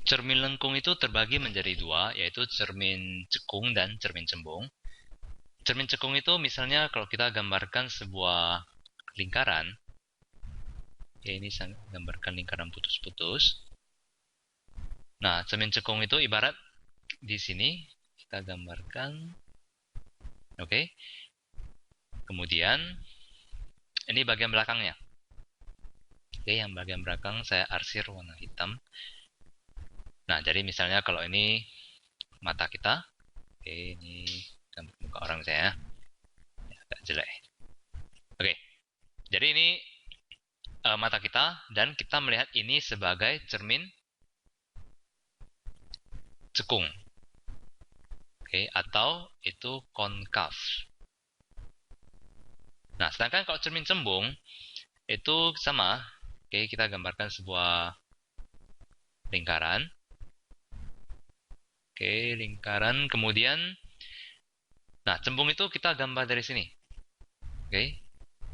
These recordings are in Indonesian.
cermin lengkung itu terbagi menjadi dua, yaitu cermin cekung dan cermin cembung. Cermin cekung itu misalnya kalau kita gambarkan sebuah lingkaran, ya ini saya gambarkan lingkaran putus-putus. Nah, cermin cekung itu ibarat di sini kita gambarkan, oke. Kemudian ini bagian belakangnya. Oke, yang bagian belakang saya arsir warna hitam. Nah, jadi misalnya kalau ini mata kita, oke, ini muka orang saya, agak jelek. Oke, jadi ini mata kita dan kita melihat ini sebagai cermin cekung, oke, atau itu konkav. Nah, sedangkan kalau cermin cembung itu sama, oke, kita gambarkan sebuah lingkaran, oke, lingkaran, kemudian, nah, cembung itu kita gambar dari sini, oke,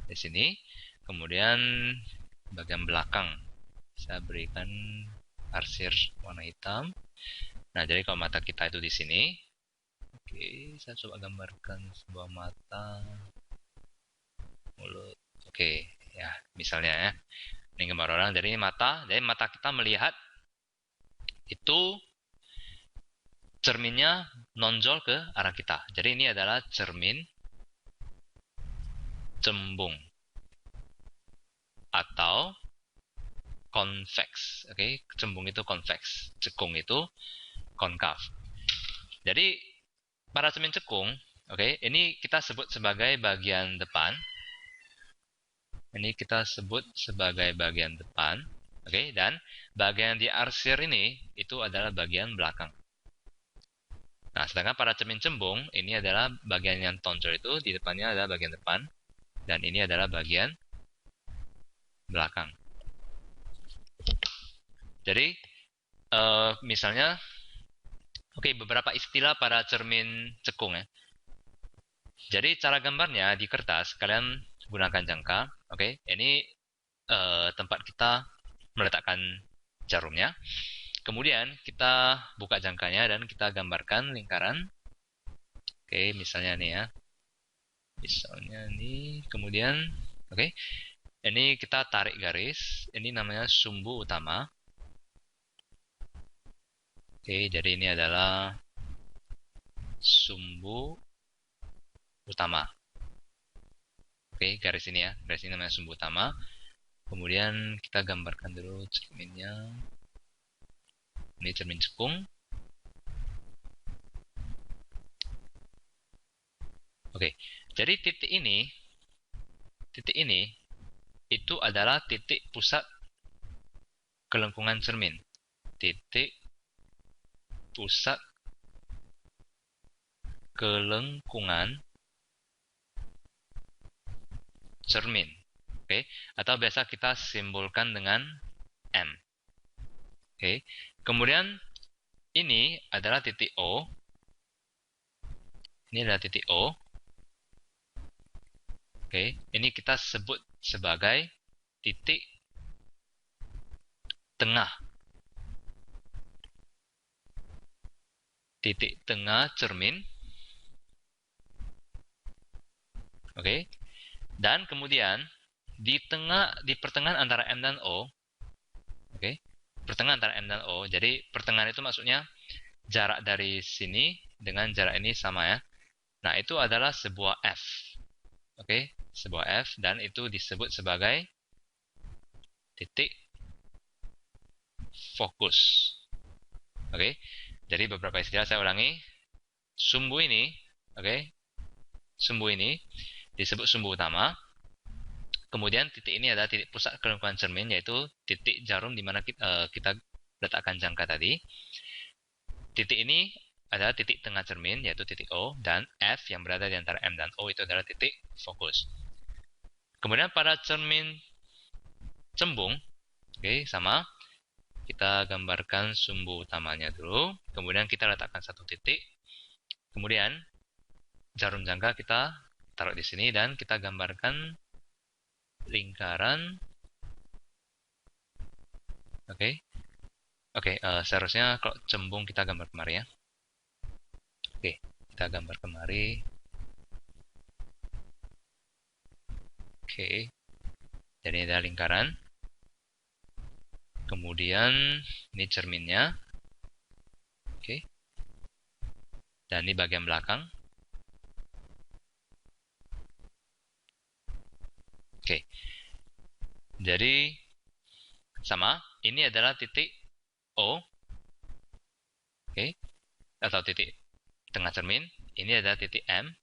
dari sini, kemudian bagian belakang saya berikan arsir warna hitam. Nah, jadi kalau mata kita itu di sini, oke, saya coba gambarkan sebuah mata, mulut, oke, ya, misalnya ya, ini gambar orang, jadi ini mata, jadi mata kita melihat itu cerminnya nonjol ke arah kita. Jadi ini adalah cermin cembung atau convex. Oke, cembung itu convex, cekung itu konkav. Jadi pada cermin cekung, oke, ini kita sebut sebagai bagian depan. Ini kita sebut sebagai bagian depan, oke, dan bagian di arsir ini itu adalah bagian belakang. Nah, sedangkan pada cermin cembung, ini adalah bagian yang tonjol itu, di depannya adalah bagian depan, dan ini adalah bagian belakang. Jadi, misalnya, oke, beberapa istilah pada cermin cekung ya. Jadi, cara gambarnya di kertas, kalian gunakan jangka, oke, ini tempat kita meletakkan jarumnya. Kemudian, kita buka jangkanya dan kita gambarkan lingkaran. Oke, misalnya nih ya. Misalnya nih, kemudian, oke, ini kita tarik garis. Ini namanya sumbu utama. Oke, jadi ini adalah sumbu utama. Oke, garis ini ya. Garis ini namanya sumbu utama. Kemudian kita gambarkan dulu cerminnya. Ini cermin cekung. Oke, jadi titik ini itu adalah titik pusat kelengkungan cermin. Titik pusat kelengkungan cermin. Oke, atau biasa kita simbolkan dengan M. Oke, kemudian ini adalah titik O. Ini adalah titik O. Oke, ini kita sebut sebagai titik tengah. Titik tengah cermin. Oke. Dan kemudian di pertengahan antara M dan O. Oke. Pertengahan antara M dan O. Jadi pertengahan itu maksudnya jarak dari sini dengan jarak ini sama ya. Nah, itu adalah sebuah F. Oke, sebuah F dan itu disebut sebagai titik fokus. Oke. Jadi beberapa istilah saya ulangi. Sumbu ini, oke. Sumbu ini disebut sumbu utama. Kemudian titik ini adalah titik pusat kelengkungan cermin, yaitu titik jarum di mana kita letakkan jangka tadi. Titik ini adalah titik tengah cermin, yaitu titik O, dan F yang berada di antara M dan O itu adalah titik fokus. Kemudian pada cermin cembung, oke, sama. Kita gambarkan sumbu utamanya dulu, kemudian kita letakkan satu titik, kemudian jarum jangka kita taruh di sini dan kita gambarkan lingkaran, oke, Oke, seharusnya kalau cembung kita gambar kemari ya. Oke, kita gambar kemari. Oke, jadi ini ada lingkaran. Kemudian ini cerminnya. Oke, dan ini bagian belakang. Oke, jadi sama. Ini adalah titik O. Oke, atau titik tengah cermin. Ini adalah titik M.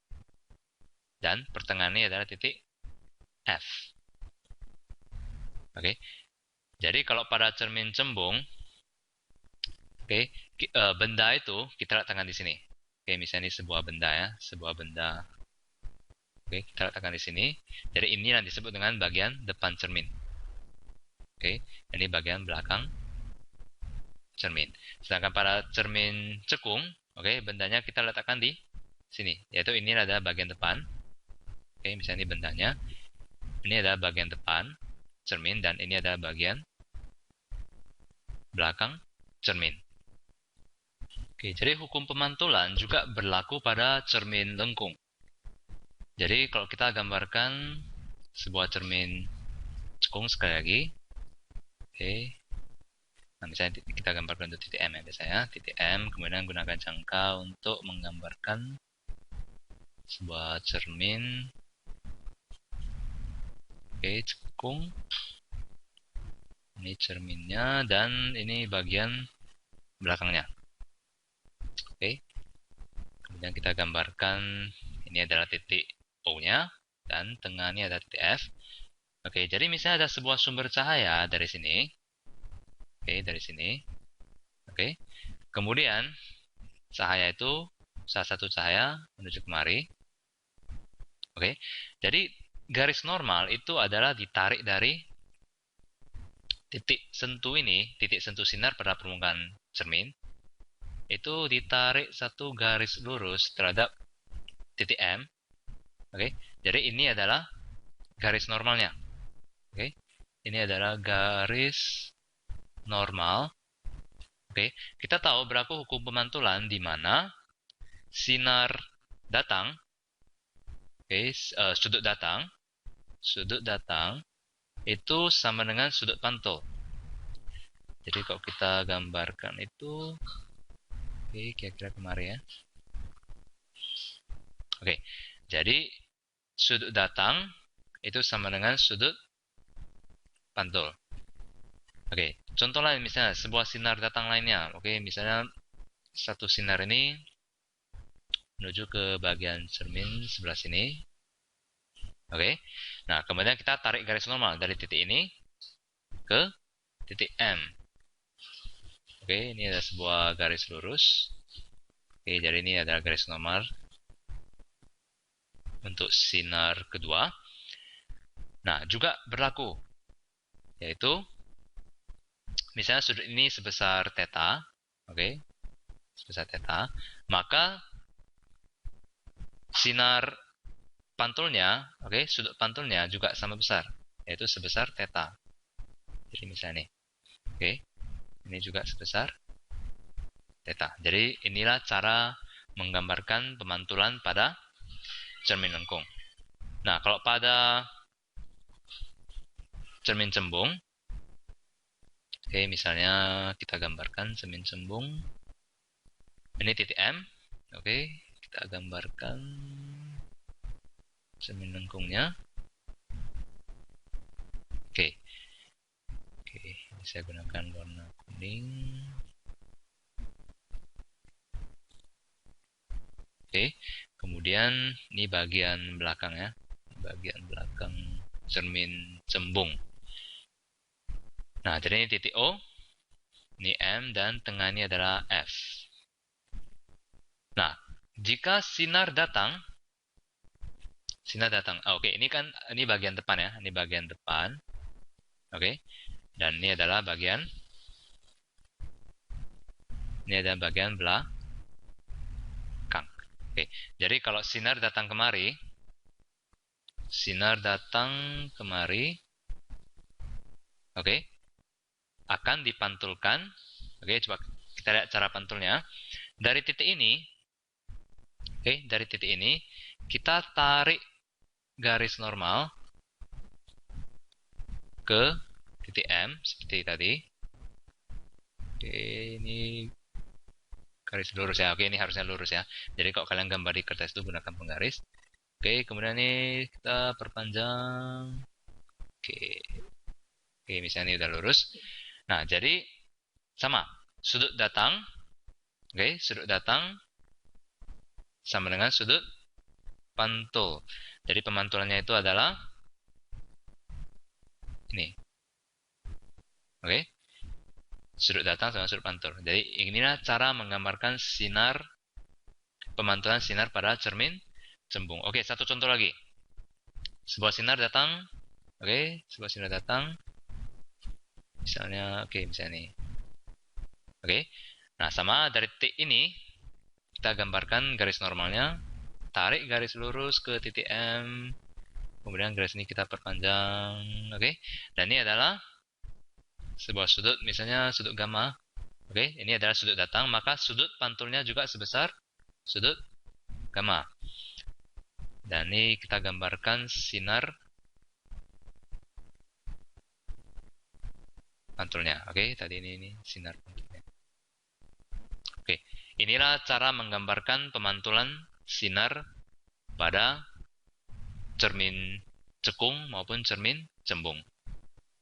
Dan pertengahannya adalah titik F. Oke, jadi kalau pada cermin cembung, oke, benda itu kita letakkan di sini. Oke, misalnya ini sebuah benda ya, sebuah benda. Oke, kita letakkan di sini. Jadi ini yang disebut dengan bagian depan cermin. Oke, ini bagian belakang cermin. Sedangkan pada cermin cekung, oke, bendanya kita letakkan di sini. Yaitu ini adalah bagian depan. Oke, misalnya ini bendanya. Ini adalah bagian depan cermin dan ini adalah bagian belakang cermin. Oke, jadi hukum pemantulan juga berlaku pada cermin lengkung. Jadi kalau kita gambarkan sebuah cermin cekung sekali lagi, oke. Nah, misalnya kita gambarkan untuk titik M ya biasanya, titik M, kemudian gunakan jangka untuk menggambarkan sebuah cermin, oke, cekung. Ini cerminnya dan ini bagian belakangnya. Oke. Kemudian kita gambarkan ini adalah titik O-nya dan tengahnya ada titik F. Oke, jadi misalnya ada sebuah sumber cahaya dari sini. Oke, dari sini. Oke. Kemudian cahaya itu salah satu cahaya menuju kemari. Oke. Jadi garis normal itu adalah ditarik dari titik sentuh ini, titik sentuh sinar pada permukaan cermin. Itu ditarik satu garis lurus terhadap titik M. Oke. Jadi ini adalah garis normalnya. Oke. Ini adalah garis normal. Oke. Kita tahu berlaku hukum pemantulan di mana sinar datang, oke, sudut datang itu sama dengan sudut pantul. Jadi kalau kita gambarkan itu, oke, kira-kira kemarin ya. Oke, jadi sudut datang itu sama dengan sudut pantul. Oke, contoh lain misalnya sebuah sinar datang lainnya. Oke, misalnya satu sinar ini menuju ke bagian cermin sebelah sini. Oke, nah kemudian kita tarik garis normal dari titik ini ke titik M. Oke, ini ada sebuah garis lurus. Oke, jadi ini adalah garis normal untuk sinar kedua. Nah, juga berlaku, yaitu misalnya sudut ini sebesar theta, oke, sebesar theta, maka sinar pantulnya, oke, sudut pantulnya juga sama besar, yaitu sebesar theta. Jadi misalnya nih, oke, ini juga sebesar theta. Jadi inilah cara menggambarkan pemantulan pada cermin lengkung. Nah, kalau pada cermin cembung, oke, misalnya kita gambarkan cermin cembung. Ini titik M, oke, kita gambarkan cermin lengkungnya. Oke, ini saya gunakan warna kuning. Oke, kemudian ini bagian belakang ya, bagian belakang cermin cembung. Nah, jadi ini titik O, ini M, dan tengah ini adalah F. Nah, jika sinar datang, oke, ini kan ini bagian depan ya, ini bagian depan, oke, dan ini adalah bagian belakang. Oke, jadi kalau sinar datang kemari, oke, akan dipantulkan Oke, coba kita lihat cara pantulnya. Dari titik ini, oke, dari titik ini kita tarik garis normal ke titik M seperti tadi. Oke, ini garis lurus ya. Oke, ini harusnya lurus ya. Jadi kalau kalian gambar di kertas itu gunakan penggaris. Oke, kemudian ini kita perpanjang. Oke. Oke, misalnya ini udah lurus. Nah, jadi sama. Sudut datang. Oke, sudut datang sama dengan sudut pantul. Jadi pemantulannya itu adalah ini. Oke. Sudut datang sama sudut pantul. Jadi inilah cara menggambarkan pemantulan sinar pada cermin cembung. Oke, satu contoh lagi. Sebuah sinar datang. Oke, sebuah sinar datang. Misalnya, misalnya nih. Oke. Nah, sama dari titik ini kita gambarkan garis normalnya. Tarik garis lurus ke titik M. Kemudian garis ini kita perpanjang. Oke. Dan ini adalah sebuah sudut, misalnya sudut gamma. Oke, ini adalah sudut datang, maka sudut pantulnya juga sebesar sudut gamma. Dan ini kita gambarkan sinar pantulnya. Oke, tadi ini sinar pantulnya. Oke, inilah cara menggambarkan pemantulan sinar pada cermin cekung maupun cermin cembung.